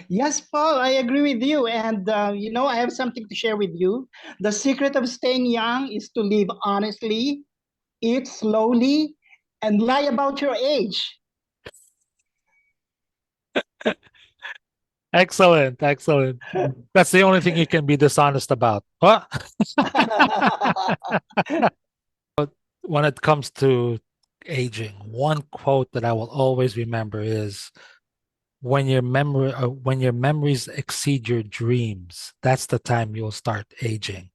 Yes, Paul, I agree with you. And, I have something to share with you. The secret of staying young is to live honestly, eat slowly, and lie about your age. Excellent, excellent. That's the only thing you can be dishonest about. What? When it comes to aging, one quote that I will always remember is when your memories exceed your dreams, that's the time you'll start aging.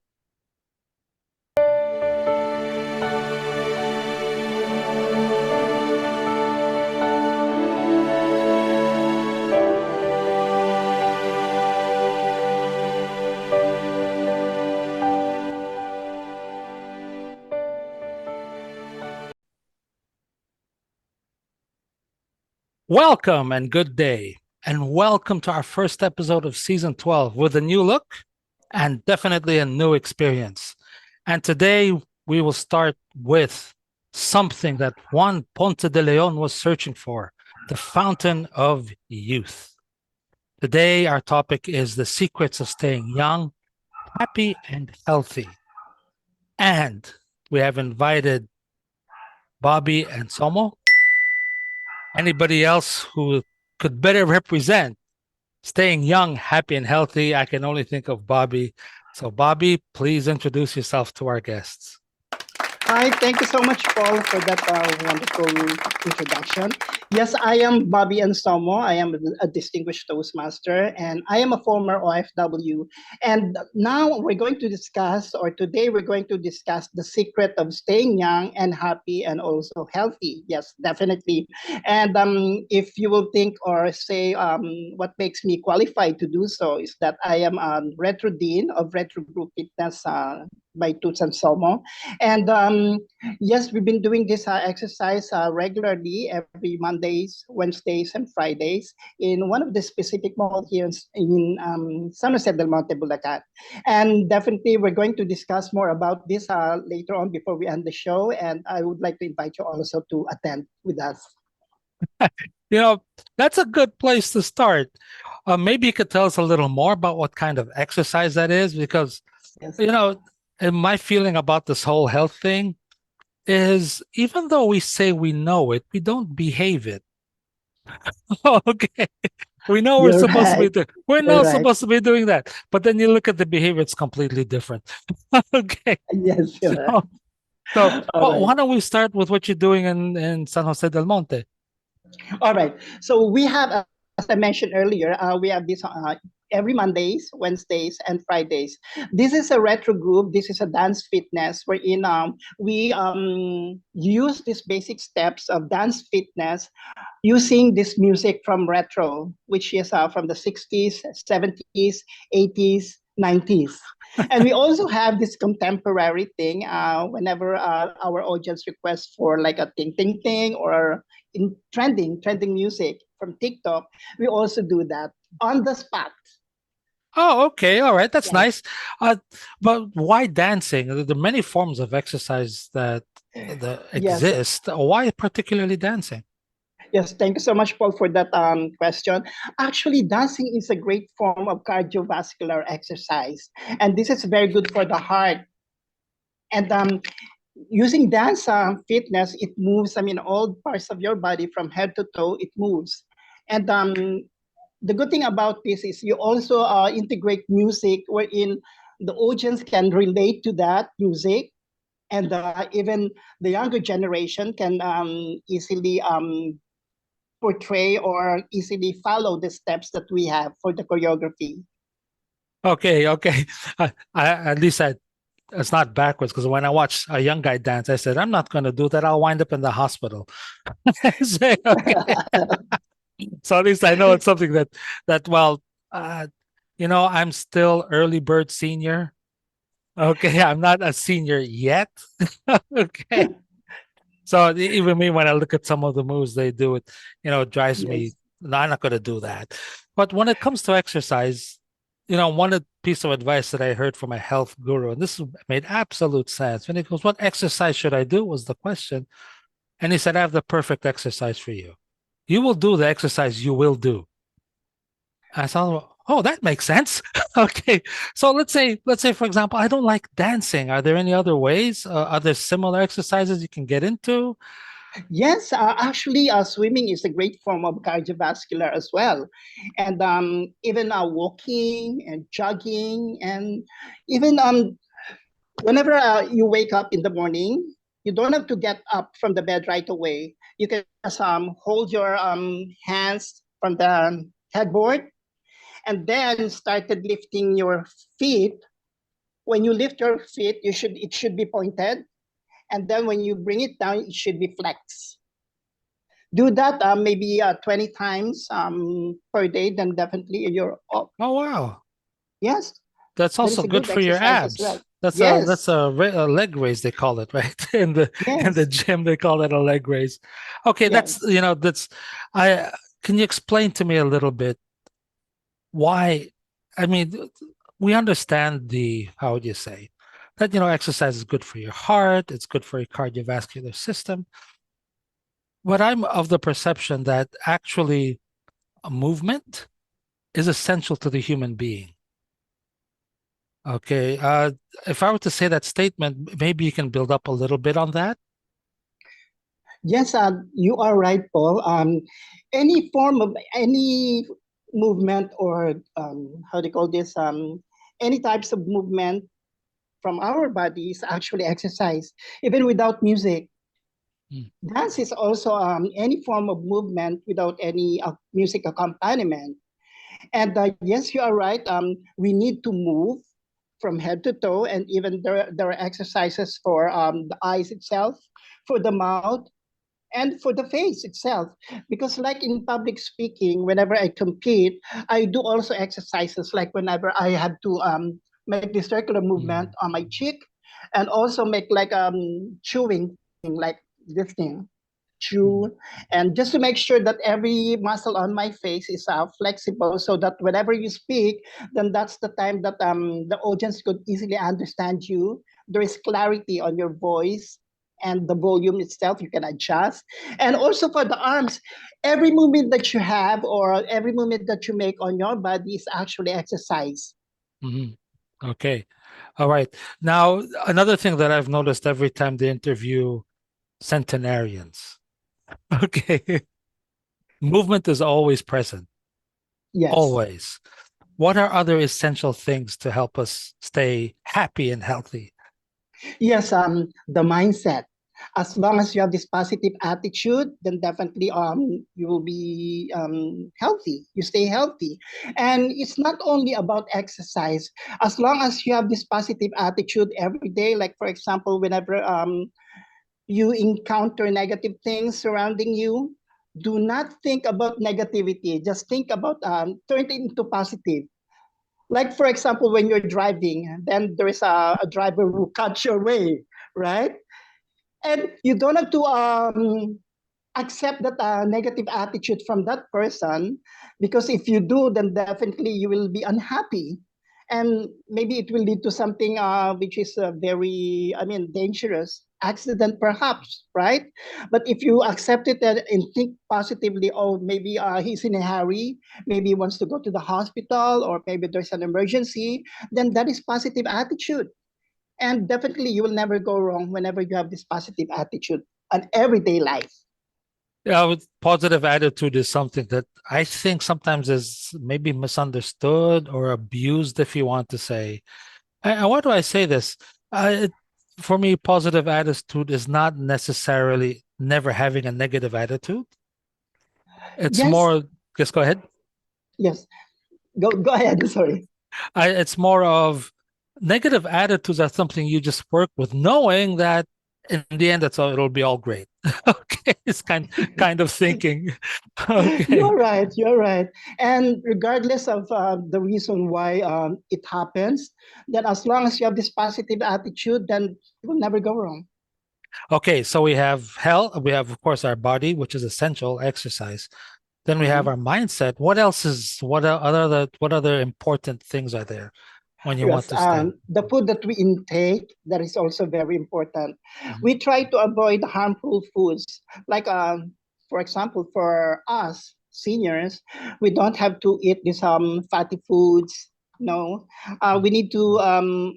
Welcome and good day, and welcome to our first episode of season 12 with a new look and definitely a new experience. And today we will start with something that Juan Ponce de Leon was searching for, the fountain of youth. Today, our topic is the secrets of staying young, happy, and healthy. And we have invited Bobby and Somo. Anybody else who could better represent staying young, happy, and healthy? I can only think of Bobby. So, Bobby, please introduce yourself to our guests. Hi, thank you so much, Paul, for that wonderful introduction. Yes, I am Bobby Ensomo. I am a distinguished Toastmaster, and I am a former OFW. And now we're going to discuss, or today we're going to discuss the secret of staying young and happy and also healthy. Yes, definitely. And if you will think or say what makes me qualified to do so is that I am a Retro Dean of Retro Group Fitness by Toots and Somo. And yes, we've been doing this exercise regularly every Mondays, Wednesdays, and Fridays in one of the specific malls here in Somerset Del Monte, Bulacan. And definitely, we're going to discuss more about this later on before we end the show. And I would like to invite you also to attend with us. You know, that's a good place to start. Maybe you could tell us a little more about what kind of exercise that is, because, Yes. you know, and my feeling about this whole health thing is even though we say we know it, we don't behave it. Okay. We know we're You're supposed to be right. doing, we're You're not right. supposed to be doing that. But then you look at the behavior, it's completely different. Okay. Yes, you're So, so right. All well, right. why don't we start with what you're doing in San Jose del Monte? All right. So we have, as I mentioned earlier, we have this every Mondays, Wednesdays, and Fridays. This is a retro group. This is a dance fitness wherein we use these basic steps of dance fitness using this music from retro, which is from the 60s, 70s, 80s, 90s. And we also have this contemporary thing whenever our audience requests for like a ting ting ting or in trending music from TikTok, we also do that on the spot. Oh, okay. All right. That's Yes. nice. Uh, but why dancing? There are many forms of exercise that Yes. exist. Why particularly dancing? Yes, thank you so much, Paul, for that question. Actually, dancing is a great form of cardiovascular exercise, and this is very good for the heart. And using dance fitness, it moves, I mean, all parts of your body from head to toe, it moves. And the good thing about this is you also integrate music wherein the audience can relate to that music. And even the younger generation can easily portray or easily follow the steps that we have for the choreography. Okay, okay. At least it's not backwards because when I watch a young guy dance, I said, I'm not going to do that. I'll wind up in the hospital. I say, okay. So at least I know it's something that well, uh, I'm still early bird senior. Okay, I'm not a senior yet. Okay. So even me, when I look at some of the moves they do, it drives me. Yes. No, I'm not going to do that. But when it comes to exercise, one piece of advice that I heard from a health guru, and this made absolute sense. When he goes, "What exercise should I do?" was the question, and he said, "I have the perfect exercise for you. You will do the exercise you will do." I saw, oh, that makes sense. Okay. So let's say, for example, I don't like dancing. Are there any other ways? Are there similar exercises you can get into? Yes, actually, swimming is a great form of cardiovascular as well. And even walking and jogging, and even whenever you wake up in the morning, you don't have to get up from the bed right away. You can just hold your hands from the headboard and then started lifting your feet. When you lift your feet, it should be pointed, and then when you bring it down, it should be flexed. Do that maybe 20 times per day, then definitely you're up. Oh, wow. Yes, That's that also is a good good for your exercise as well. abs. That's Yes, a leg raise they call it, right? In the yes, gym they call that a leg raise. Okay, that's yes. that's I can you explain to me a little bit why? I mean, we understand the how would you say that exercise is good for your heart, it's good for your cardiovascular system, but I'm of the perception that actually a movement is essential to the human being. Okay. If I were to say that statement, maybe you can build up a little bit on that. Yes, you are right, Paul. Any form of any movement or how do you call this? Any types of movement from our body is actually exercise, even without music. Mm, Dance is also any form of movement without any music accompaniment. And yes, you are right. We need to move from head to toe, and even there are exercises for the eyes itself, for the mouth, and for the face itself. Because, like in public speaking, whenever I compete, I do also exercises like whenever I have to make the circular movement mm, on my cheek, and also make like chewing thing, like this thing mm, chew, and just to make sure that every muscle on my face is flexible, so that whenever you speak, then that's the time that the audience could easily understand you. There is clarity on your voice, and the volume itself you can adjust. And also for the arms, every movement that you have or every movement that you make on your body is actually exercise. mhm. Okay. All right. Now, another thing that I've noticed every time they interview centenarians, okay, movement is always present, Yes. always. What are other essential things to help us stay happy and healthy? Yes, the mindset. As long as you have this positive attitude, then definitely you will be healthy. You stay healthy, and it's not only about exercise. As long as you have this positive attitude every day, like for example, whenever you encounter negative things surrounding you, do not think about negativity. Just think about turn it into positive. Like for example, when you're driving, then there is a driver who cuts your way, right? And you don't have to accept that negative attitude from that person, because if you do, then definitely you will be unhappy, and maybe it will lead to something which is very, I mean, dangerous accident perhaps, right? But if you accept it and think positively, oh, maybe he's in a hurry, maybe he wants to go to the hospital, or maybe there's an emergency, then that is positive attitude. And definitely you will never go wrong whenever you have this positive attitude on everyday life. Yeah, with positive attitude is something that I think sometimes is maybe misunderstood or abused, if you want to say. And why do I say this? For me, positive attitude is not necessarily never having a negative attitude. It's Yes, more, just go ahead. yes. Go ahead. Sorry. It's more of negative attitudes are something you just work with, knowing that in the end, it'll be all great. Okay, it's kind of thinking. Okay. You're right. You're right. And regardless of the reason why it happens, then as long as you have this positive attitude, then you will never go wrong. Okay, so we have health, we have, of course, our body, which is essential, exercise. Then we have Mhm. our mindset. What else is what other important things are there when you want Yes, to stay? the food that we intake, that is also very important. Mhm. We try to avoid harmful foods, like for example, for us. seniors, we don't have to eat these fatty foods. No, we need to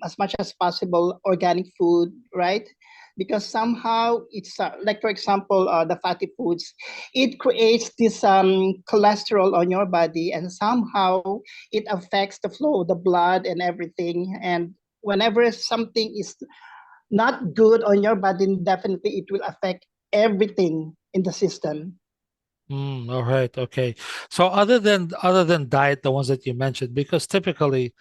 as much as possible organic food, right? Because somehow it's like, for example, the fatty foods, it creates this cholesterol on your body, and somehow it affects the flow of the blood and everything. And whenever something is not good on your body, definitely it will affect everything in the system. All right. Okay. So other than diet, the ones that you mentioned, because typically,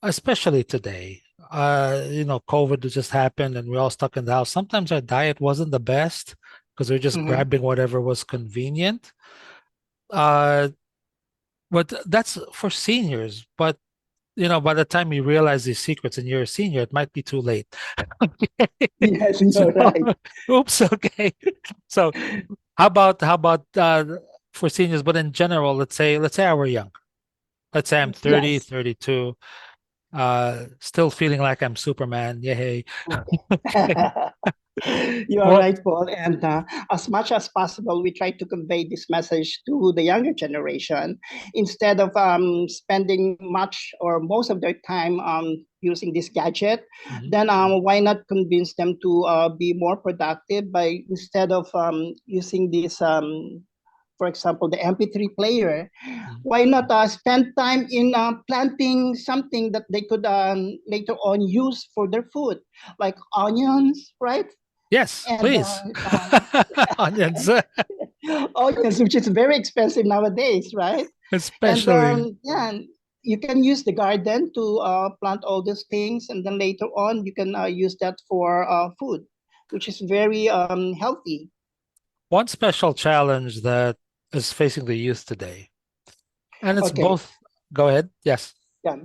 especially today, COVID just happened and we're all stuck in the house. Sometimes our diet wasn't the best because we're just Mhm. grabbing whatever was convenient. Uh, but that's for seniors. But by the time you realize these secrets and you're a senior, it might be too late. Okay. Yes, So, you're right. oops. Okay. So how about for seniors, but in general, let's say I were young. Let's say I'm 30, Yes. 32, still feeling like I'm Superman. Yay. Okay. Okay. You are Well, right, Paul. And as much as possible, we try to convey this message to the younger generation instead of spending much or most of their time using this gadget. mhm, Then why not convince them to be more productive by instead of using this, for example, the MP3 player, mhm. why not spend time in planting something that they could later on use for their food, like onions, right? Yes, And please. Onions, onions, which is very expensive nowadays, right? And especially. yeah, you can use the garden to plant all these things, and then later on you can use that for food, which is very healthy. One special challenge that is facing the youth today, and it's Okay, both. Go ahead. Yes. yeah.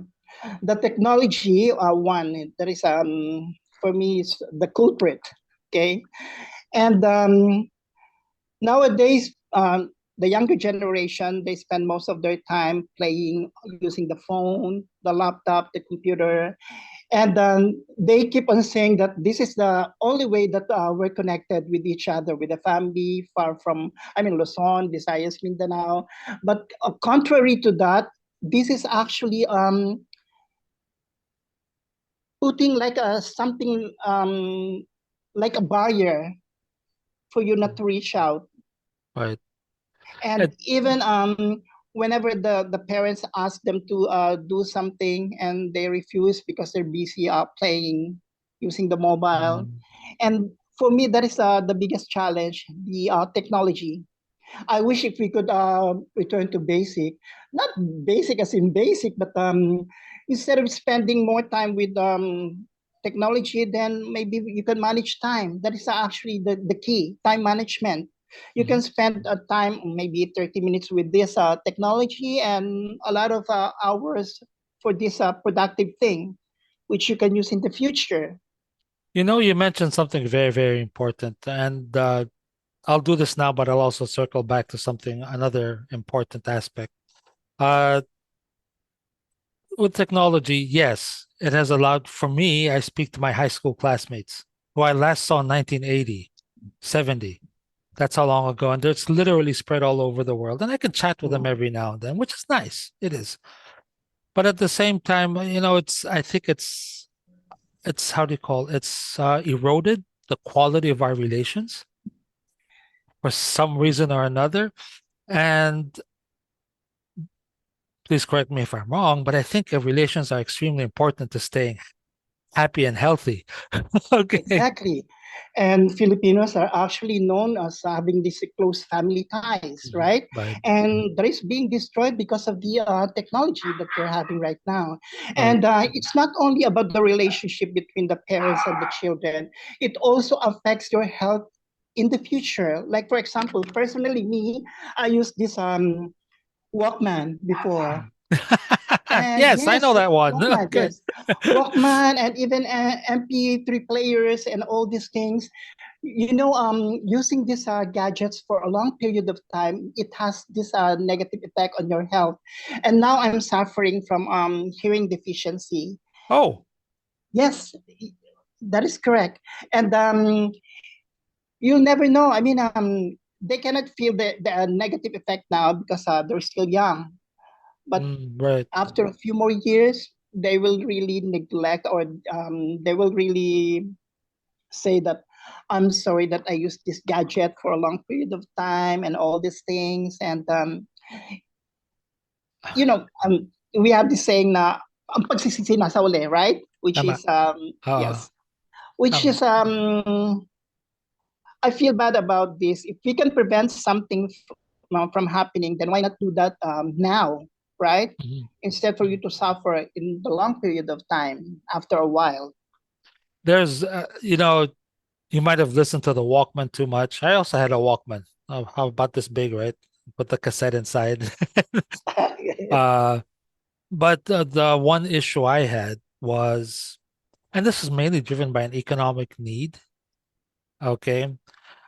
The technology one that is for me is the culprit. Okay, and nowadays the younger generation, they spend most of their time playing using the phone, the laptop, the computer, and they keep on saying that this is the only way that we're connected with each other, with the family far from, I mean, Luzon, Visayas, Mindanao. But contrary to that, this is actually putting like a something like a barrier for you not to reach out. Right. And And, even whenever the parents ask them to do something and they refuse because they're busy playing using the mobile. mm, And for me, that is the biggest challenge, the technology. I wish if we could return to basic, not basic as in basic, but instead of spending more time with technology, then maybe you can manage time. That is actually the key, time management. You mhm. can spend time, maybe 30 minutes with this technology and a lot of hours for this productive thing, which you can use in the future. You mentioned something very, very important, and I'll do this now, but I'll also circle back to another important aspect. Uh, with technology, yes, it has allowed for me, I speak to my high school classmates who I last saw in 1980, 70. That's how long ago. And it's literally spread all over the world. And I can chat with them Mhm. every now and then, which is nice. It is. But at the same time, I think it's how do you call it? It's eroded the quality of our relations for some reason or another. And please correct me if I'm wrong, but I think relations are extremely important to staying happy and healthy. Okay. Exactly. And Filipinos are actually known as having these close family ties, Mhm. right? Right. And that is being destroyed because of the technology that we're having right now. Right. And it's not only about the relationship between the parents and the children, it also affects your health in the future. Like, for example, personally, me, I use this Walkman before. And Yes, I know yes, that one. Walkman, Okay. yes. Walkman and even MP3 players and all these things. Using these gadgets for a long period of time, it has this negative effect on your health. And now I'm suffering from hearing deficiency. Oh, Yes, that is correct. And you'll never know. I mean, they cannot feel the negative effect now because they're still young. But Right. after a few more years, they will really neglect, or they will really say that I'm sorry that I used this gadget for a long period of time and all these things. And you know, we have this saying na ang pagsisisi nasa uli, right? Which Tama. is Oo. yes, which Tama. is I feel bad about this. If we can prevent something from happening, then why not do that now, right? Mhm. Instead for you to suffer in the long period of time after a while. There's, you might have listened to the Walkman too much. I also had a Walkman. How about this big, right? Put the cassette inside. uh, but the one issue I had was, and this is mainly driven by an economic need. Okay.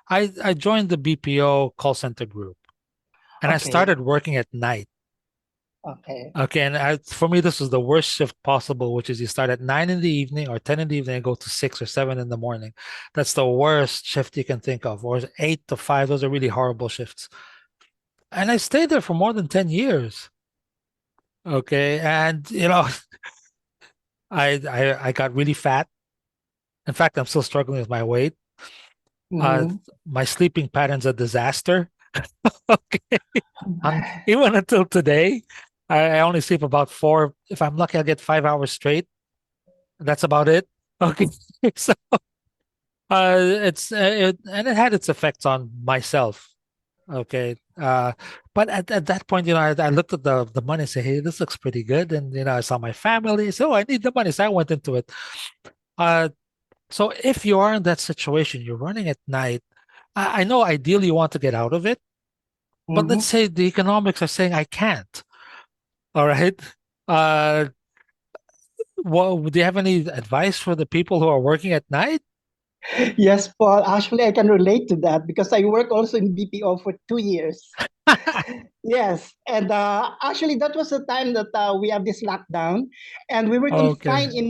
I joined the BPO call center group and I Okay, started working at night. okay. Okay. And for me, this was the worst shift possible, which is you start at 9 in the evening or 10 in the evening and go to 6 or 7 in the morning. That's the worst shift you can think of, or 8 to 5. Those are really horrible shifts. And I stayed there for more than 10 years. Okay. And, I got really fat. In fact, I'm still struggling with my weight. Uh, Mhm. my sleeping pattern's a disaster. Okay. Even until today, I only sleep about 4. If I'm lucky, I'll get 5 hours straight. That's about it. Okay. So and it had its effects on myself. Okay. But at that point, I looked at the money and said, hey, this looks pretty good. And I saw my family. So I need the money. So I went into it. Uh so if you are in that situation, you're running at night. I know ideally you want to get out of it, but let's Mhm. say the economics are saying I can't. All right. Uh well, do you have any advice for the people who are working at night? Yes, Paul. Actually, I can relate to that because I work also in BPO for 2 years. Yes, and actually, that was the time that we have this lockdown, and we were Okay. confined in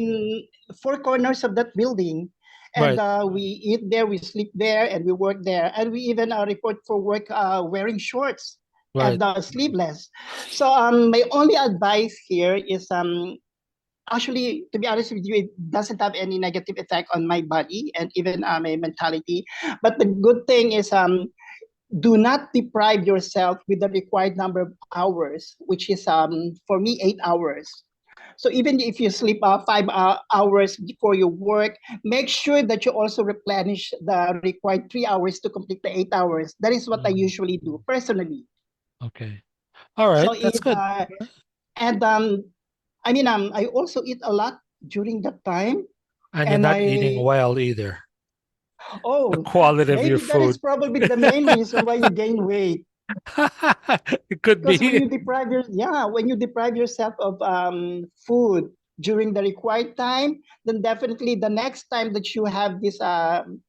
four corners of that building. And Right. we eat there, we sleep there, and we work there. And we even report for work wearing shorts Right. and sleeveless. So my only advice here is actually, to be honest with you, it doesn't have any negative effect on my body and even my mentality. But the good thing is do not deprive yourself with the required number of hours, which is for me 8 hours. So even if you sleep 5 hours before your work, make sure that you also replenish the required 3 hours to complete the 8 hours. That is what I Mhm. usually do personally. Okay. All So right. That's if good. and I mean I also eat a lot during that time, And you're and not eating I well either. The oh quality of your maybe that is food. probably the main reason why you gain weight. It could Because be. when you deprive yourself of food during the required time, then definitely the next time that you have this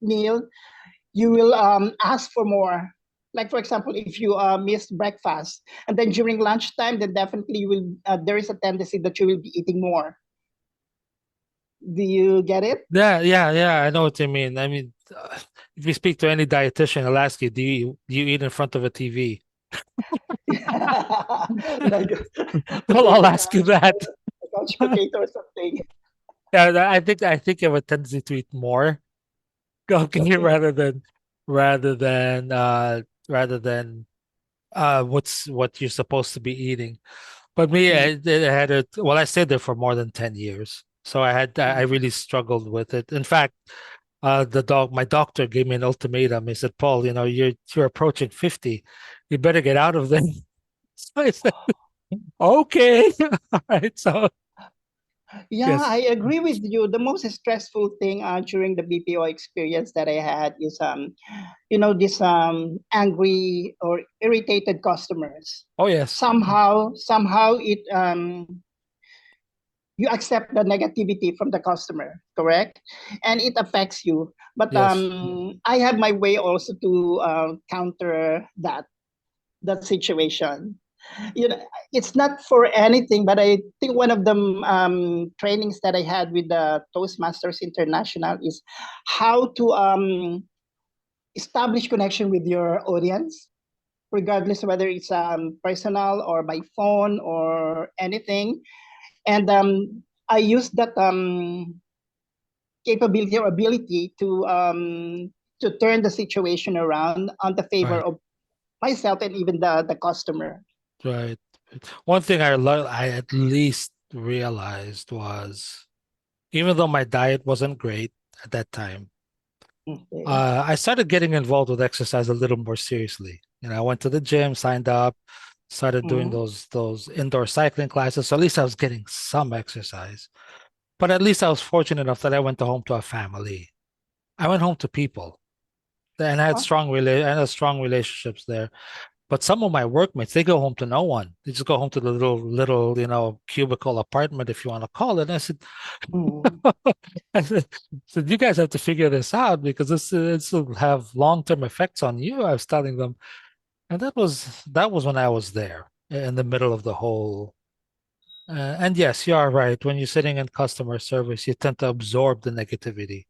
meal, you will ask for more. Like for example, if you miss breakfast and then during lunchtime, then definitely you will. There is a tendency that you will be eating more. Do you get it? Yeah, yeah, yeah. I know what you mean. I mean, if you speak to any dietitian, they'll ask you, do you eat in front of a TV? Like I'll potato ask you mashed or that. a couch potato or something. Yeah, I think you have a tendency to eat more. Okay, Okay. rather than what you're supposed to be eating. But me, Mm, I had it. Well, I stayed there for more than 10 years, so I mm. really struggled with it. In fact, my doctor gave me an ultimatum. He said, "Paul, you're approaching 50. You better get out of there." So I said, "Okay, all right." So Yeah, yes, I agree with you. The most stressful thing during the BPO experience that I had is this angry or irritated customers. oh yes, Somehow it you accept the negativity from the customer, correct? And it affects you. But yes, I have my way also to counter that situation. you know it's not for anything, but I think one of the trainings that I had with the Toastmasters International is how to establish connection with your audience, regardless whether it's personal or by phone or anything. And I use that capability or ability to turn the situation around on the favor Right, of myself and even the customer. right. One thing I at least realized was even though my diet wasn't great at that time, Okay. I started getting involved with exercise a little more seriously. I went to the gym, signed up, started doing Mhm. those indoor cycling classes. So at least I was getting some exercise. But at least I was fortunate enough that I went home to a family. I went home to people, and I had Oh, strong relationships there. But some of my workmates, they go home to no one. They just go home to the little cubicle apartment, if you want to call it. And mm. I said, you guys have to figure this out because this will have long-term effects on you. I was telling them, and that was when I was there in the middle of the whole. And yes, you are right. When you're sitting in customer service, you tend to absorb the negativity,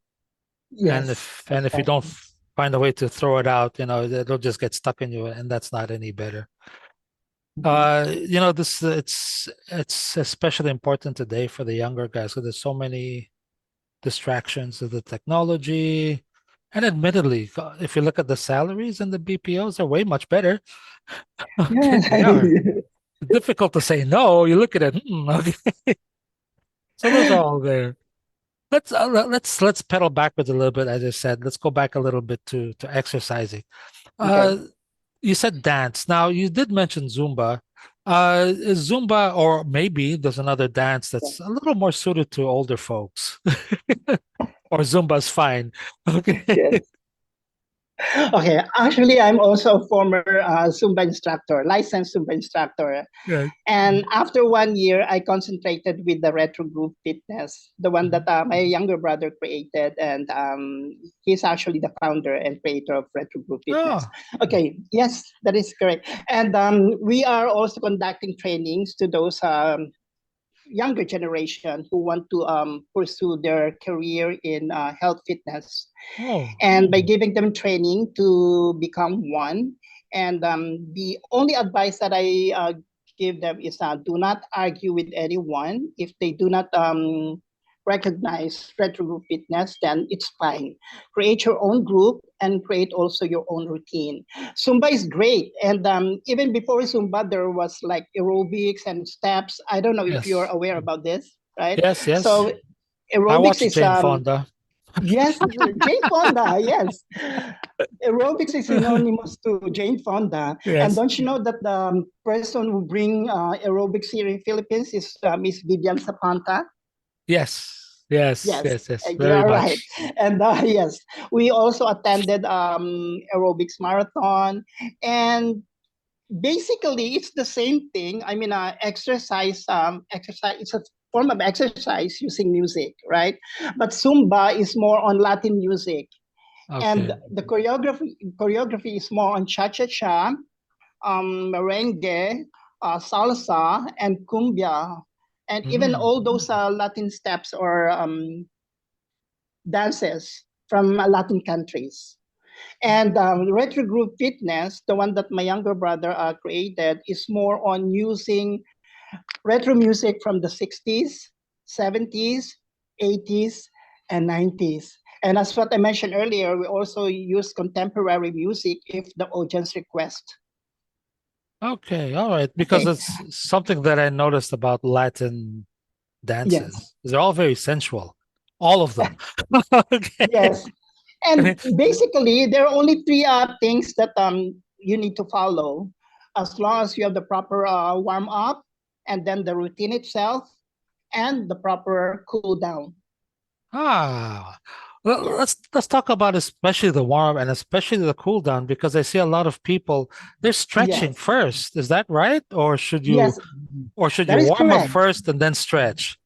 and Yes, if you don't exactly. find a way to throw it out, it'll just get stuck in you, and that's not any better. Mhm. This it's especially important today for the younger guys because there's so many distractions of the technology. And admittedly, if you look at the salaries and the BPOs, they're way much better. Okay, Yes, they are. Difficult to say no. You look at it, okay. So those are all there. Let's pedal backwards a little bit, as I said. Let's go back a little bit to exercising. okay. Uh, you said dance. Now you did mention Zumba. Is Zumba, or maybe there's another dance Yeah. that's a little more suited to older folks, or Zumba's fine. Okay. Yes. Okay. Actually, I'm also a former Zumba instructor, licensed Zumba instructor. Yeah. And after 1 year, I concentrated with the retro group fitness, the one that Mhm. my younger brother created. And he's actually the founder and creator of retro group fitness. Oh, Okay, yes, that is correct. And we are also conducting trainings to those younger generation who want to pursue their career in health fitness, oh, and by giving them training to become one. And the only advice that I give them is do not argue with anyone. If they do not recognize retro group fitness, then it's fine. Create your own group and create also your own routine. Zumba is great. And even before Zumba, there was like aerobics and steps. I don't know if you're yes, aware about this, right? yes, yes. So I aerobics watched is Jane Fonda. yes, Jane Fonda, yes. Aerobics is synonymous to Jane Fonda. And Yes, don't you know that the person who bring aerobics here in Philippines is Miss Vivian Zapanta? yes, yes, Yes, yes, yes. you Very are right. much. And yes, we also attended aerobics marathon. And basically, it's the same thing. I mean, exercise, it's a form of exercise using music, right? But Zumba is more on Latin music, and Okay. the choreography is more on cha-cha-cha, merengue, salsa, and cumbia, and even Mm. all those Latin steps or dances from Latin countries. And retro group fitness, the one that my younger brother created, is more on using retro music from the 60s, 70s, 80s, and 90s. And as what I mentioned earlier, we also use contemporary music if the audience request. Okay, all right. Because Okay. it's something that I noticed about Latin Yes. dances. They're all very sensual, all of them. Okay. Yes. And basically, there are only three things that you need to follow. As long as you have the proper warm up, and then the routine itself, and the proper cool down. Ah, well, Yeah. let's talk about especially the warm and especially the cool down because I see a lot of people they're stretching Yes. first. Is that right? Yes, Or should that you is warm up correct. first and then stretch?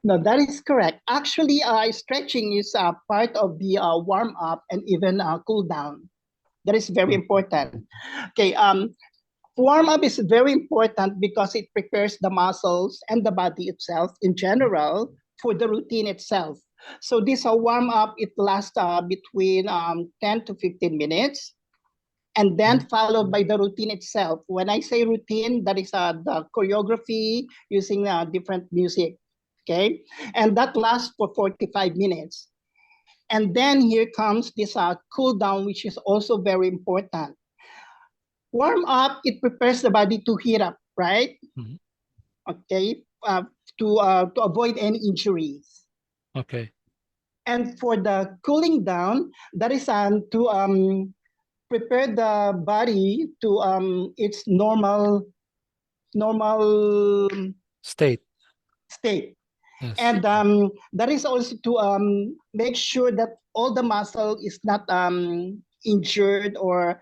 No, that is correct. Actually, stretching is part of the warm up and even cool down. That is very important. Okay, warm up is very important because it prepares the muscles and the body itself in general for the routine itself. So this warm up, it lasts between 10 to 15 minutes, and then followed by the routine itself. When I say routine, that is the choreography using different music, okay? And that lasts for 45 minutes. And then here comes this cool down, which is also very important. Warm up, it prepares the body to heat up, right? Mhm. Okay, to avoid any injuries. Okay. And for the cooling down, that is to prepare the body to its normal State. state. Yes. And that is also to make sure that all the muscle is not injured, or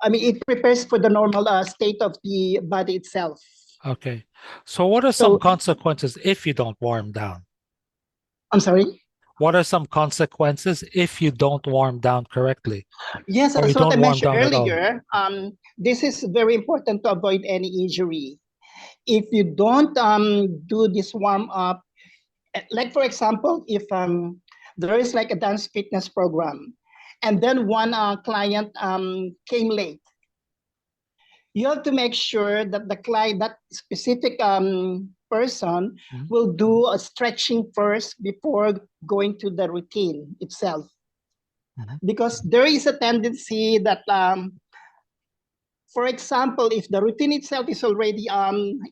I mean, it prepares for the normal state of the body itself. Okay. So what are some So consequences if you don't warm down? I'm sorry. What are some consequences if you don't warm down correctly Yes, or you as what I don't warm mentioned down at all? earlier, this is very important to avoid any injury. If you don't do this warm up, like for example, if there is like a dance fitness program, and then one client came late, you have to make sure that the client, that specific person, Mhm. will do a stretching first before going to the routine itself, Mhm. because there is a tendency that for example, if the routine itself is already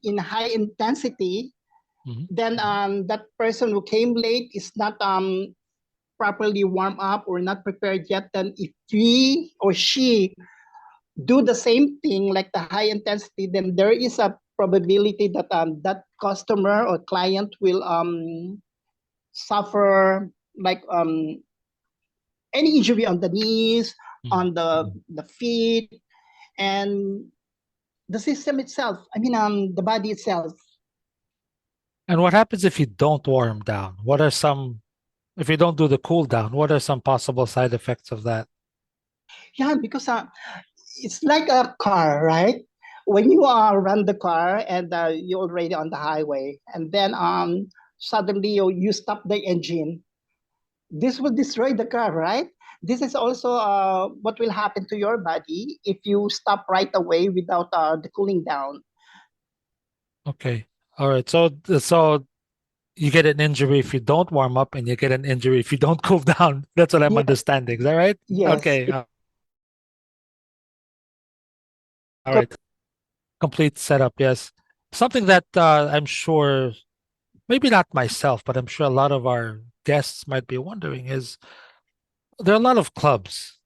in high intensity, Mhm. then that person who came late is not properly warmed up or not prepared yet. Then if he or she do the same thing like the high intensity, then there is a probability that that customer or client will suffer like any injury on the knees, Mhm. on the feet, and the system itself. I mean, the body itself. And what happens if you don't warm down? What are some, if you don't do the cool down, what are some possible side effects of that? Yeah, because it's like a car, right? When you run the car and you're already on the highway, and then suddenly you stop the engine, this will destroy the car, right? This is also what will happen to your body if you stop right away without the cooling down. Okay. All right. So you get an injury if you don't warm up, and you get an injury if you don't cool down. That's what I'm Yes, understanding. Is that right? yes. Okay. All right. Complete setup. Yes. Something that I'm sure, maybe not myself, but I'm sure a lot of our guests might be wondering is there are a lot of clubs.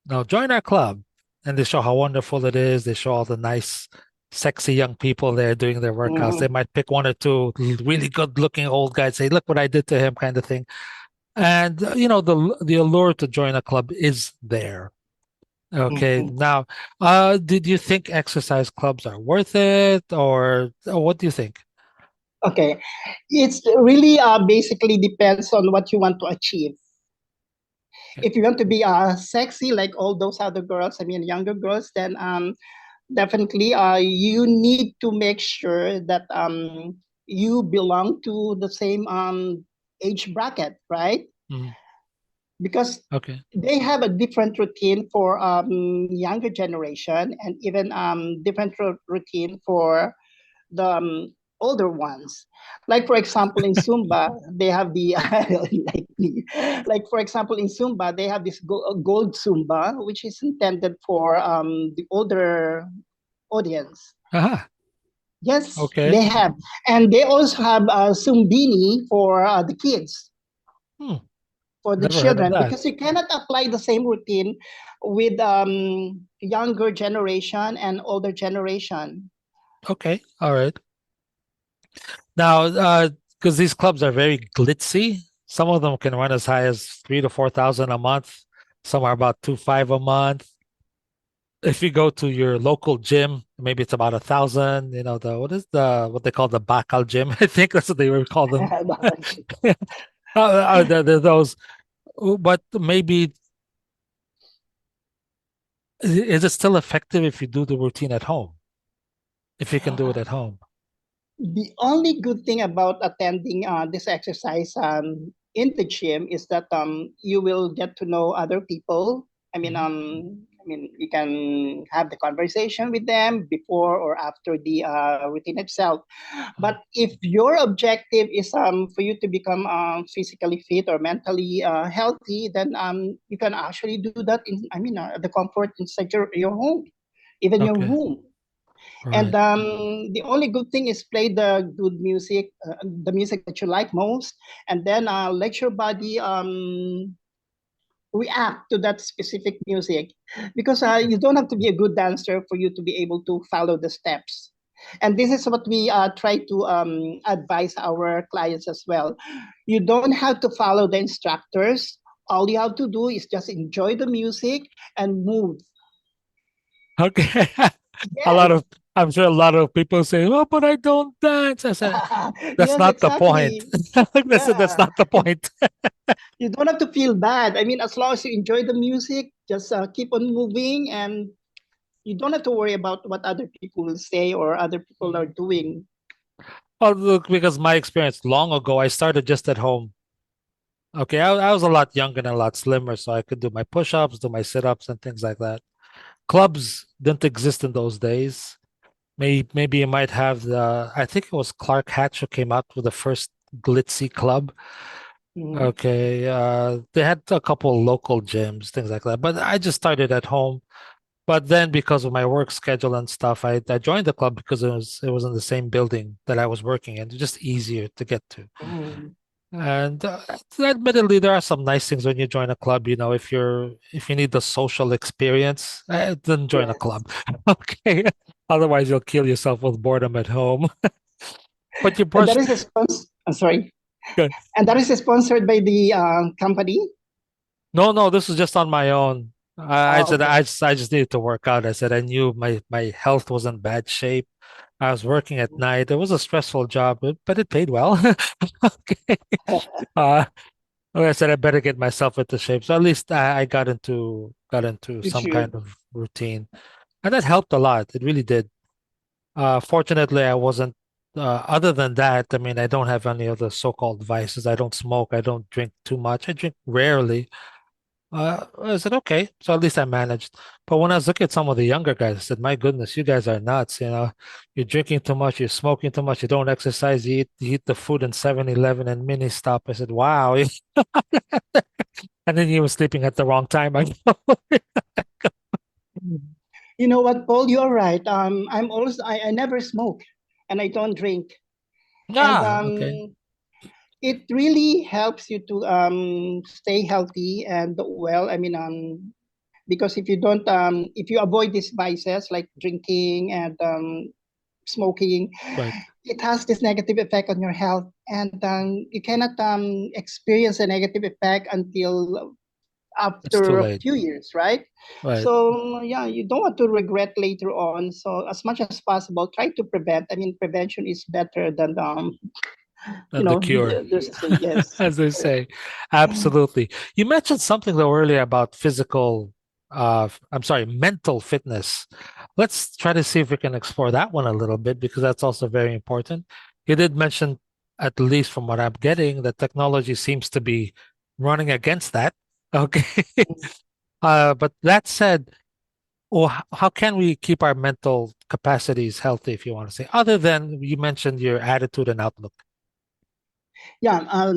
Now, join our club, and they show how wonderful it is. They show all the nice, sexy young people there doing their workouts. They Mhm, might pick one or two really good looking old guys, say, look what I did to him, kind of thing. And the allure to join a club is there. Okay. mhm. Now, did you think exercise clubs are worth it, or what do you think? Okay, it's really basically depends on what you want to achieve. Okay. If you want to be sexy like all those other girls, I mean younger girls, then definitely you need to make sure that you belong to the same age bracket, right? Mhm. Because Okay. they have a different routine for younger generation, and even different routine for the older ones. Like for example, in Zumba, they have the like me. Like for example, in Zumba, they have this gold Zumba, which is intended for the older audience. Aha. Yes, Okay. they have, and they also have Zumbini for the kids, Hmm. for the Never heard of children, that. because you cannot apply the same routine with younger generation and older generation. Okay. All right. Now, because these clubs are very glitzy, some of them can run as high as 3 to 4 thousand a month. Some are about 2 5 a month. If you go to your local gym, maybe it's about 1,000. What they call the Bacal gym? I think that's what they would call them. Those, but maybe is it still effective if you do the routine at home? If you can do it at home? The only good thing about attending this exercise in the gym is that you will get to know other people. Mhm. I mean, you can have the conversation with them before or after the routine itself. Mm. But if your objective is for you to become physically fit or mentally healthy, then you can actually do that in the comfort inside your home, even your Okay, room. And right. the only good thing is play the good music, the music that you like most, and then let your body react to that specific music, because you don't have to be a good dancer for you to be able to follow the steps. And this is what we try to advise our clients as well. You don't have to follow the instructors. All you have to do is just enjoy the music and move. Okay. A lot Yes. of, I'm sure a lot of people say, "Oh, but I don't dance." I said, "That's Yes, not the point." exactly. That's Yeah. not the point. You don't have to feel bad. I mean, as long as you enjoy the music, just keep on moving, and you don't have to worry about what other people will say or other people are Mhm. doing. Oh, look, because my experience long ago, I started just at home. Okay, I was a lot younger and a lot slimmer, so I could do my push-ups, do my sit-ups, and things like that. Clubs didn't exist in those days. Maybe you might have the, I think it was Clark Hatch who came out with the first glitzy club. Mhm. Okay, they had a couple local gyms, things like that. But I just started at home. But then because of my work schedule and stuff, I joined the club because it was in the same building that I was working in. It's just easier to get to. Mhm. And admittedly, there are some nice things when you join a club. If you need the social experience, then join a Yes. club. Okay, otherwise you'll kill yourself with boredom at home. But you And that brushed. is a sponsor. I'm sorry. Good. And that is sponsored by the company. No, no, this was just on my own. I Oh, said okay. I just needed to work out. I said I knew my health was in bad shape. I was working at night. It was a stressful job, but it paid well. Okay. Uh, like I said, I better get myself into shape. So at least I got into You some kind should. of routine, and that helped a lot. It really did. Fortunately, I wasn't. Other than that, I mean, I don't have any other so-called vices. I don't smoke. I don't drink too much. I drink rarely. I said, okay, so at least I managed. But when I was looking at some of the younger guys, I said, my goodness, you guys are nuts. You're drinking too much, you're smoking too much, you don't exercise, you eat the food in 7-Eleven and mini stop. I said, wow. And then you were sleeping at the wrong time. I go, You know what, Paul? You're right. I never smoke, and I don't drink. And okay, it really helps you to stay healthy and well. Because if you avoid these vices like drinking and smoking, right. it has this negative effect on your health, and you cannot experience a negative effect until It's too after a late. few years, right? Right. So yeah, you don't want to regret later on. So as much as possible, try to prevent. I mean, prevention is better than And the cure, there's a saying, yes. as they say. Absolutely. You mentioned something though earlier about I'm sorry, mental fitness. Let's try to see if we can explore that one a little bit because that's also very important. You did mention, at least from what I'm getting, that technology seems to be running against that. Okay. But that said, how can we keep our mental capacities healthy, if you want to say, other than you mentioned your attitude and outlook? Yeah,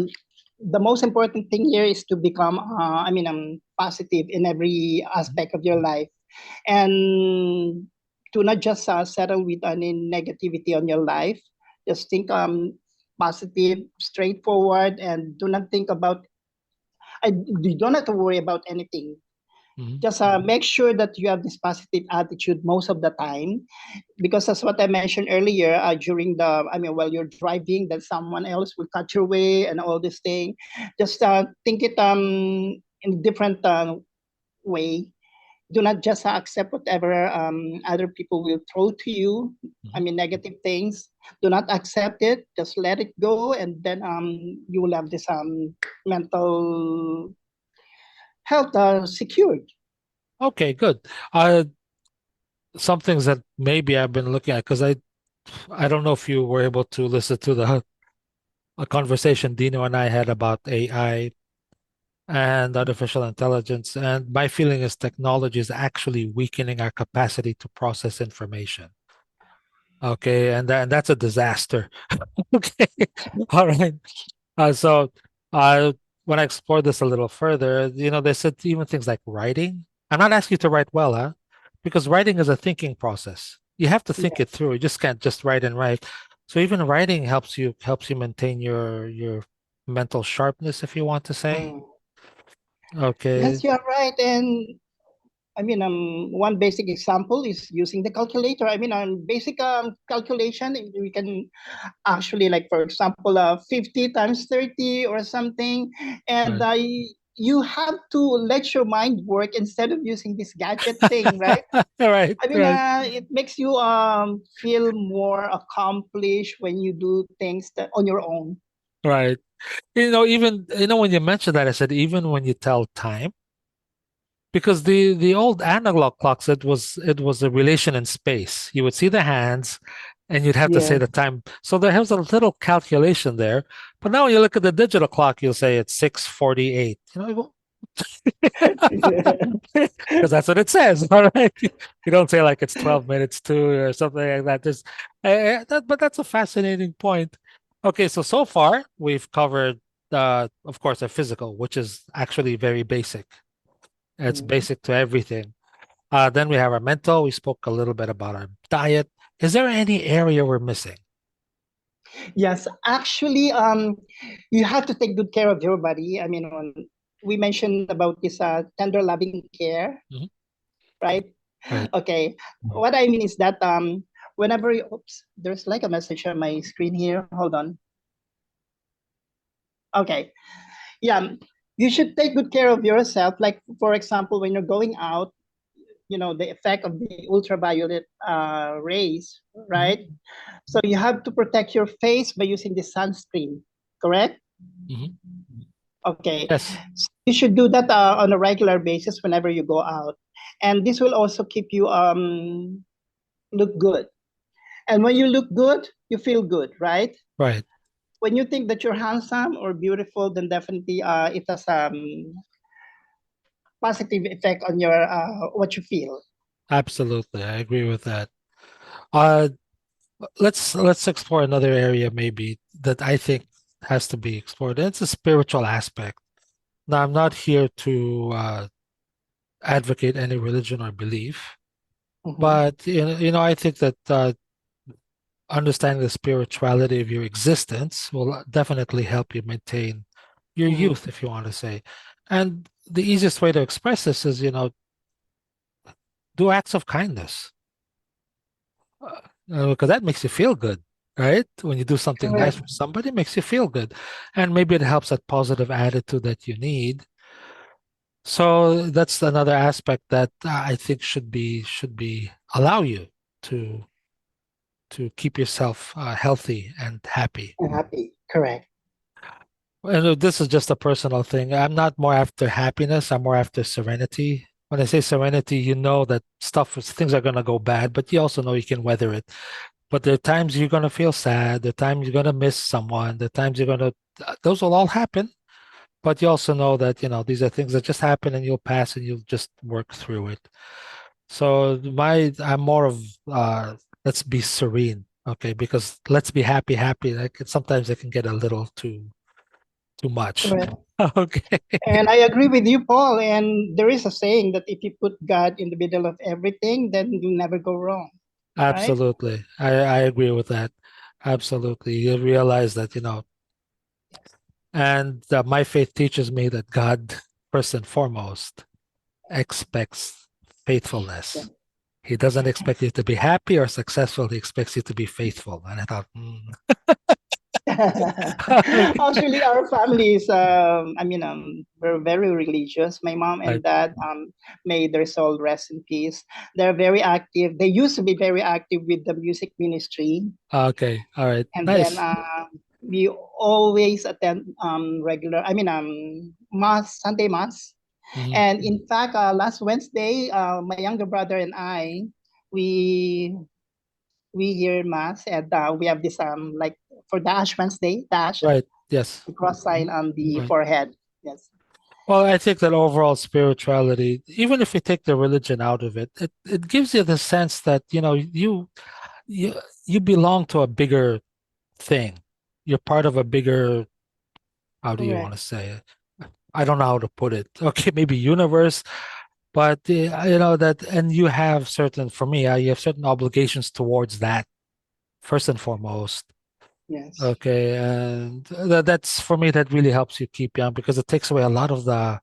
the most important thing here is to become positive in every Mhm. aspect of your life, and to not just settle with any negativity on your life. Just think positive, straightforward, and do not think about you don't have to worry about anything. Mhm. Just make sure that you have this positive attitude most of the time, because that's what I mentioned earlier. During while you're driving, that someone else will cut your way and all this thing. Just think it in a different way. Do not just accept whatever other people will throw to you. I Mhm. mean, negative things. Do not accept it. Just let it go, and then you will have this mental health secured. Okay, good. Some things that maybe I've been looking at because I don't know if you were able to listen to the a conversation Dino and I had about AI and artificial intelligence. And my feeling is technology is actually weakening our capacity to process information. Okay, and that's a disaster. Okay, all right. So uh, when I explored this a little further, they said even things like writing. I'm not asking you to write well, huh? Because writing is a thinking process. You have to think it Yes. through. You just can't just write and write. So even writing helps you maintain your mental sharpness, if you want to say. Mm. Okay. Yes, you are right. And I mean, one basic example is using the calculator. I mean, on basic calculation, we can actually, like, for example, 50 times 30 or something. And Right. you have to let your mind work instead of using this gadget thing, right? Right. I mean, Right. it makes you feel more accomplished when you do things that on your own. Right. Even when you mentioned that, I said even when you tell time, because the old analog clocks, it was a relation in space. You would see the hands, and you'd have to say Yes. the time. So there was a little calculation there. But now when you look at the digital clock, you'll say it's 6:48. Because that's what it says. All right, you don't say like it's 12 minutes to or something like that. But that's a fascinating point. Okay, so far we've covered, of course, a physical, which is actually very basic. It's Mhm. basic to everything. Then we have our mental. We spoke a little bit about our diet. Is there any area we're missing? Yes, actually, you have to take good care of your body. I mean, we mentioned about this tender loving care, Mhm. right? Right. Okay. What I mean is that whenever oops, there's like a message on my screen here. Hold on. Okay. Yeah, you should take good care of yourself. Like, for example, when you're going out, the effect of the ultraviolet rays, Mhm. right? So you have to protect your face by using the sunscreen, correct? Mhm. Okay. Yes. You should do that on a regular basis whenever you go out. And this will also keep you look good. And when you look good, you feel good, right? Right. When you think that you're handsome or beautiful, then definitely it has positive effect on your what you feel. Absolutely. I agree with that. Uh, let's explore another area maybe that I think has to be explored. It's a spiritual aspect. Now, I'm not here to advocate any religion or belief, Mhm. but I think that understanding the spirituality of your existence will definitely help you maintain your Mhm. youth, if you want to say. And the easiest way to express this is, do acts of kindness, because that makes you feel good, right? When you do something nice Correct. for somebody, it makes you feel good, and maybe it helps that positive attitude that you need. So that's another aspect that I think should be allow you to to keep yourself healthy and happy. I'm happy. Correct. And this is just a personal thing. I'm not more after happiness. I'm more after serenity. When I say serenity, you know that things are going to go bad, but you also know you can weather it. But there are times you're going to feel sad. There are times you're going to miss someone. There are times those will all happen. But you also know that, these are things that just happen and you'll pass and you'll just work through it. So I'm more of, let's be serene. Okay. Because let's be happy, happy. Like sometimes it can get a little too much. Correct. Okay. And I agree with you, Paul. And there is a saying that if you put God in the middle of everything, then you'll never go wrong, right? Absolutely. I agree with that. Absolutely. You realize that, and my faith teaches me that God, first and foremost, expects Yeah. faithfulness. He doesn't expect you to be happy or successful. He expects you to be faithful. And I thought, okay, Actually, our family is, I mean, we're very religious. My mom right, and dad, may their soul rest in peace. They're very active. They used to be very active with the music ministry. okay, all right, And then nice. we always attend regular, I mean, mass, Sunday mass. Mhm. And in fact, last Wednesday, my younger brother and I, we we hear mass, and we have this like for the Ash Wednesday, Right. Yes. the cross sign on the Right. forehead. Yes. Well, I think that overall spirituality, even if we take the religion out of it, it gives you the sense that, you you belong to a bigger thing. You're part of a bigger, how do you want Correct. to say it? I don't know how to put it. Okay, maybe universe, but that, and you have certain, for me, you have certain obligations towards that first and foremost. Yes. Okay, and that's for me, that really helps you keep young because it takes away a lot of the,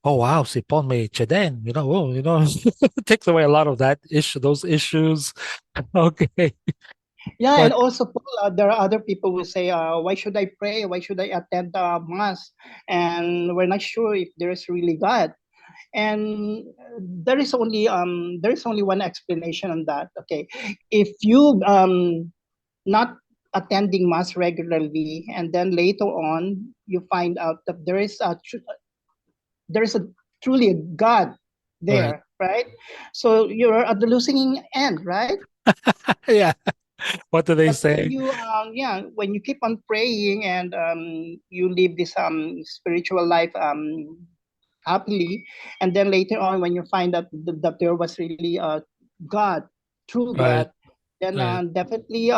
oh wow, si Paul may Cheden, it takes away a lot of those issues. Okay, Yeah, and but also Paul, there are other people who say, "Why should I pray? Why should I attend mass?" And we're not sure if there is really God. And there is only one explanation on that. Okay, if you not attending mass regularly, and then later on you find out that there is a truly a God right, there, right? So you're at the losing end, right? yeah. What do they But when say? you when you keep on praying and you live this spiritual life happily, and then later on when you find out that there was really a God, true Right, God, then right. definitely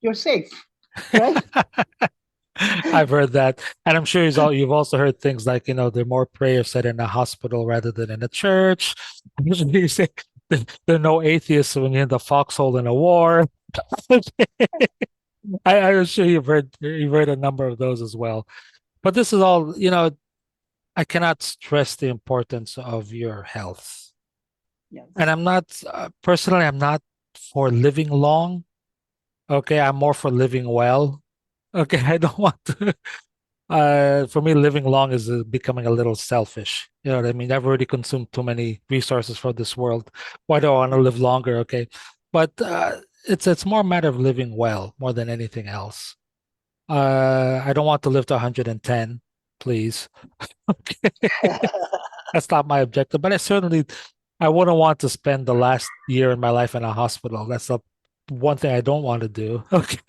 you're safe, right? I've heard that, and I'm sure you've also heard things like, there are more prayers said in a hospital rather than in a church. Usually, you say there are no atheists when you're in the foxhole in a war. I'm sure you've heard a number of those as well. But this is all, I cannot stress the importance of your health. And Yes. I'm not, personally, I'm not for living long. Okay. I'm more for living well. Okay. I don't want to, for me, living long is becoming a little selfish. You know what I mean? I've already consumed too many resources for this world. Why do I want to live longer? Okay. But it's more a matter of living well more than anything else. I don't want to live to 110, please. Okay. That's not my objective, but I wouldn't want to spend the last year in my life in a hospital. That's the one thing I don't want to do. Okay.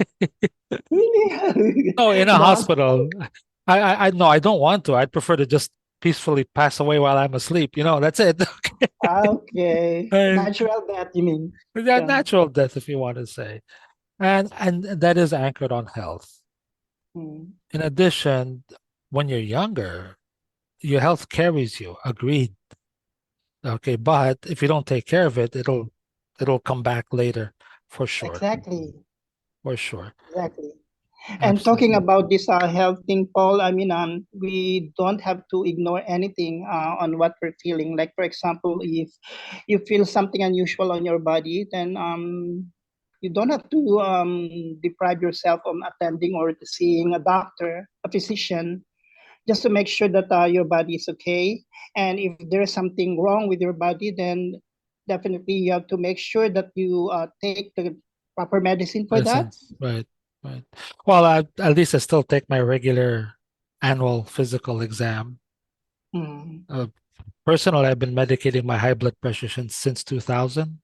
Really? No, in a The hospital? hospital. I no, I don't want to. I'd prefer to just peacefully pass away while I'm asleep. That's it. Okay. Okay. Natural death, you mean? Yeah, Yeah. natural death, if you want to say. And that is anchored on health. Mm. In addition, when you're younger, your health carries you. Agreed. Okay, but if you don't take care of it, it'll come back later for sure. Exactly. For sure. Exactly. And talking Absolutely. about this health thing, Paul, I mean, we don't have to ignore anything on what we're feeling. Like, for example, if you feel something unusual on your body, then you don't have to deprive yourself from attending or seeing a doctor, a physician, just to make sure that your body is okay. And if there is something wrong with your body, then definitely you have to make sure that you take the proper medicine for that. Medicines. Right. Right. Well, at least I still take my regular annual physical exam. Mm. Uh, Personally, I've been medicating my high blood pressure since 2000.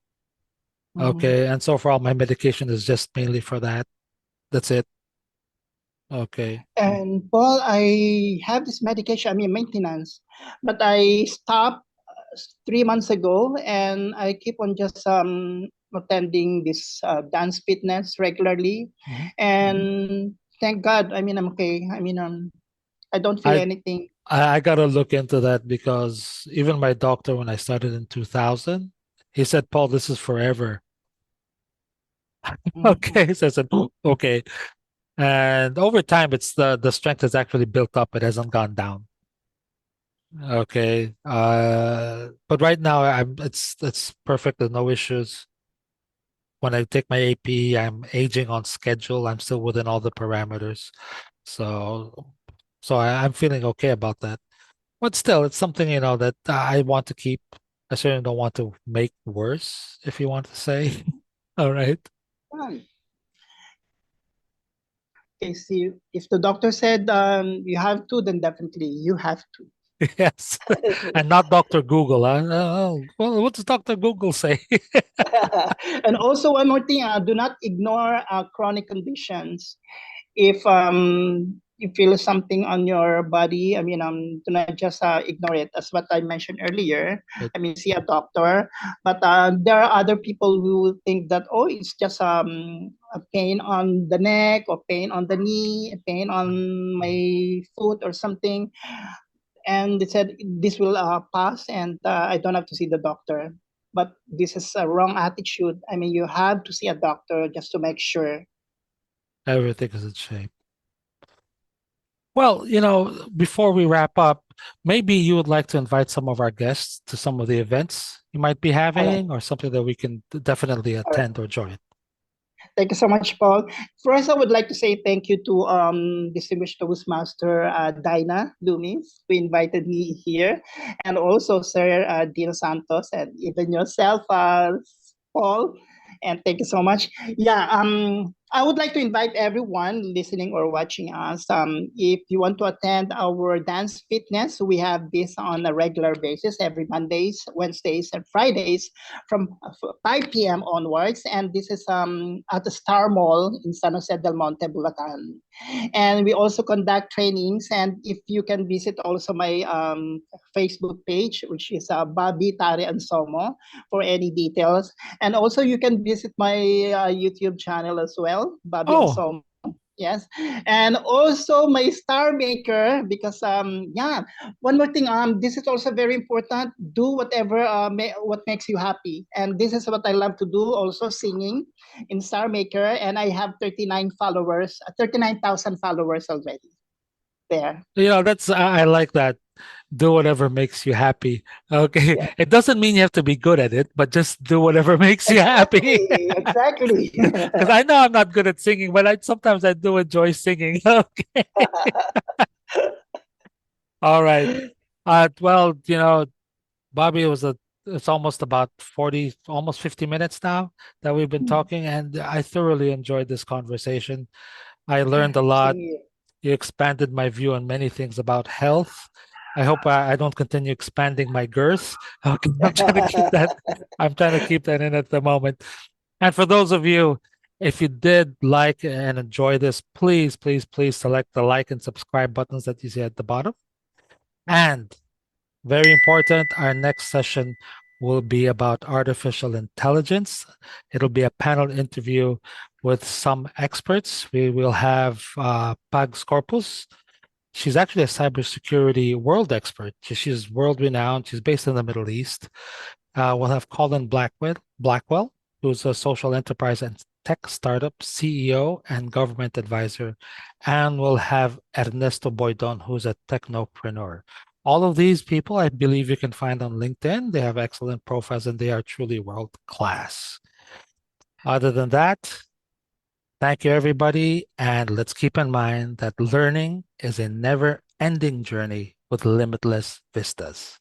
Mhm. Okay. And so far, all my medication is just mainly for that. That's it. Okay. And Paul, I have this medication, I mean maintenance, but I stopped 3 months ago, and I keep on just attending this dance fitness regularly, Mhm. and thank God. I mean, I'm okay. I mean, I don't feel I, anything. I gotta look into that because even my doctor, when I started in 2000, he said, Paul, this is forever. Mhm. Okay. So I said, okay. And over time, it's the strength has actually built up. It hasn't gone down. Okay. But right now it's perfect. There's no issues. When I take my AP, I'm aging on schedule. I'm still within all the parameters. So I'm feeling okay about that. But still, it's something, that I want to keep. I certainly don't want to make worse, if you want to say. All right. Fine. Okay, see, if the doctor said you have to, then definitely you have to. Yes, and not Dr. Google. Huh? Oh, well, what does Dr. Google say? And also one more thing, do not ignore chronic conditions. If you feel something on your body, I mean, do not just ignore it. As what I mentioned earlier. Right. I mean, see a doctor. But there are other people who think that, oh, it's just a pain on the neck or pain on the knee, a pain on my foot or something, and they said this will pass, and I don't have to see the doctor. But this is a wrong attitude. I mean, you have to see a doctor just to make sure. Everything is in shape. Well, before we wrap up, maybe you would like to invite some of our guests to some of the events you might be All right. having, or something that we can definitely All right. attend or join. Thank you so much, Paul. First, I would like to say thank you to Distinguished Toastmaster Dinah Loomis, who invited me here, and also Sir Dean Santos, and even yourself, Paul. And thank you so much. Yeah, I would like to invite everyone listening or watching us. If you want to attend our dance fitness, we have this on a regular basis every Mondays, Wednesdays, and Fridays from 5 p.m. onwards. And this is at the Star Mall in San Jose del Monte, Bulacan. And we also conduct trainings. And if you can visit also my Facebook page, which is Bobby Tari Ensomo, for any details. And also you can visit my YouTube channel as well, Bobby Oh, Ensomo. Yes, and also my star maker, because yeah, one more thing, this is also very important. Do whatever what makes you happy, and this is what I love to do, also singing in star maker, and I have 39 followers, 39,000 followers already there. that's I like that. Do whatever makes you happy. Okay. Yeah, It doesn't mean you have to be good at it, but just do whatever makes you happy. exactly, exactly. Because I know I'm not good at singing, but sometimes I do enjoy singing. Okay. All right. Well, Bobby, it's almost about 40, almost 50 minutes now that we've been talking, and I thoroughly enjoyed this conversation. I learned a lot. Same here. You expanded my view on many things about health. I hope I don't continue expanding my girth. Okay, I'm trying to keep that. I'm trying to keep that in at the moment. And for those of you, if you did like and enjoy this, please, please, please select the like and subscribe buttons that you see at the bottom. And very important, our next session will be about artificial intelligence. It'll be a panel interview with some experts. We will have Pags Corpus. She's actually a cybersecurity world expert. She's world renowned. She's based in the Middle East. We'll have Colin Blackwell, who's a social enterprise and tech startup CEO and government advisor. And we'll have Ernesto Boydon, who's a technopreneur. All of these people, I believe you can find on LinkedIn. They have excellent profiles and they are truly world class. Other than that, thank you, everybody. And let's keep in mind that learning is a never ending journey with limitless vistas.